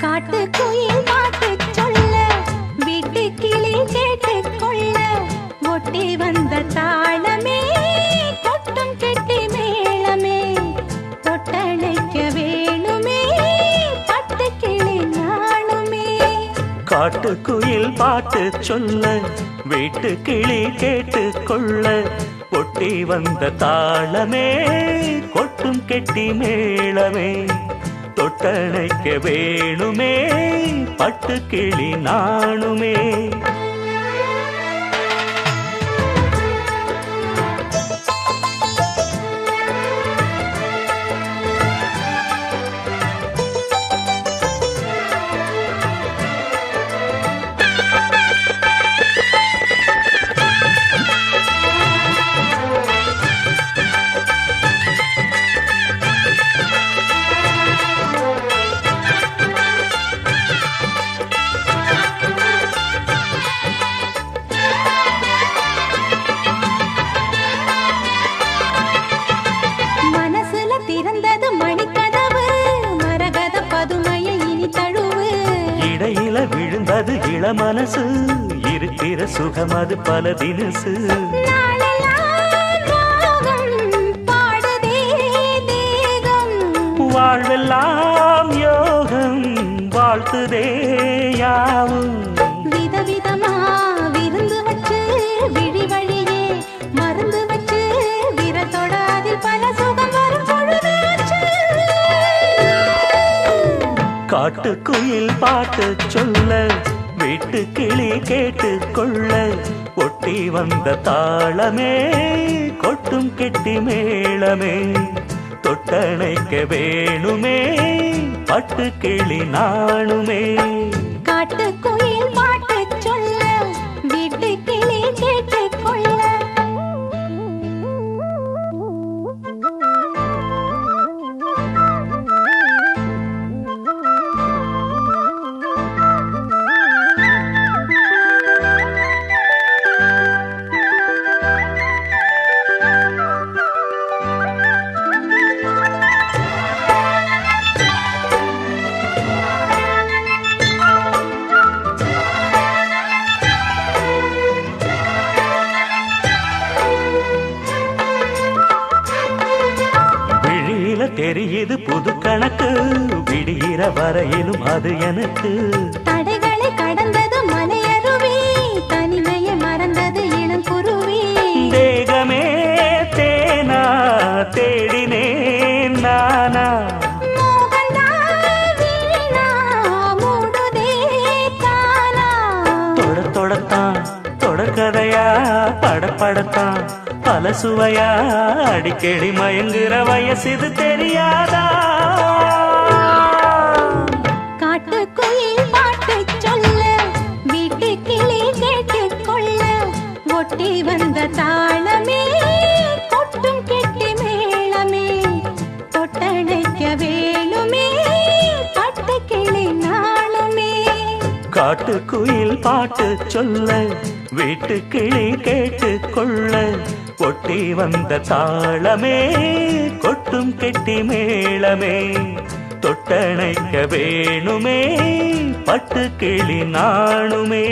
காட்டுக்குயில் பாட்டு சொல்ல வீட்டு கிளி கேட்டுக்கொள்ள ஒட்டி வந்த தாளமே கொட்டும் கெட்டி மேளமே தொட்டணைக்க வேணுமே பட்டு கிளி நாணுமே. காட்டுக்குயில் பாட்டு சொல்ல வீட்டு கிளி கேட்டுக்கொள்ள ஒட்டி வந்த தாளமே கொட்டும் கெட்டி மேளமே தொட்டணைக்க வேணுமே பட்டு கிளி நாணுமே. விழுந்தது இளமனசு இருக்கிற சுகம் அது பல தினசு. வாழ்வெல்லாம் யோகம் வாழ்த்துதே யாவும் விதவிதமா விருந்து வச்சு விழி வழியே மருந்து வச்சு விரத்தோட அதில் பல சுகம் வரும் பொழுது. காட்டுக்குயில் பாட்டு சொல்ல வீட்டு கிளி கேட்டுக்கொள்ள ஒட்டி வந்த தாளமே கொட்டும் கெட்டி மேளமே தொட்டணைக்க வேணுமே பட்டு கிளி நாணுமே. காட்டுக்குயில் பாட்டு சொல்ல வீட்டு கிளி கேட்டுக்கொள்ள தெரியுது புது கணக்கு விடுகிற வரையிலும் அது எனக்கு. தடைகளை கடந்தது மலையருவி தனிமையை மறந்தது இளம் குருவி. தேகமே தேனா தேடினேன் நானா தொடத்தான் தொடர்கதையா படப்படத்தான் பல சுவையா அடிக்கடி மயங்குற வயசு தெரியாதா. காட்டுக்குயில் பாட்டு சொல்ல வீட்டு கிளி கேட்டுக்கொள்ள ஒட்டி வந்த தாளமே கொட்டும் கெட்டி மேளமே தொட்டணைக்க வேணுமே பட்டு கிளி நாணுமே. காட்டுக்குயில் பாட்டு சொல்ல வீட்டு கிளி கேட்டுக்கொள்ள ஒட்டி வந்த தாளமே கொட்டும் கெட்டி மேளமே தொட்டணைக்க வேணுமே பட்டு கிளி நாணுமே.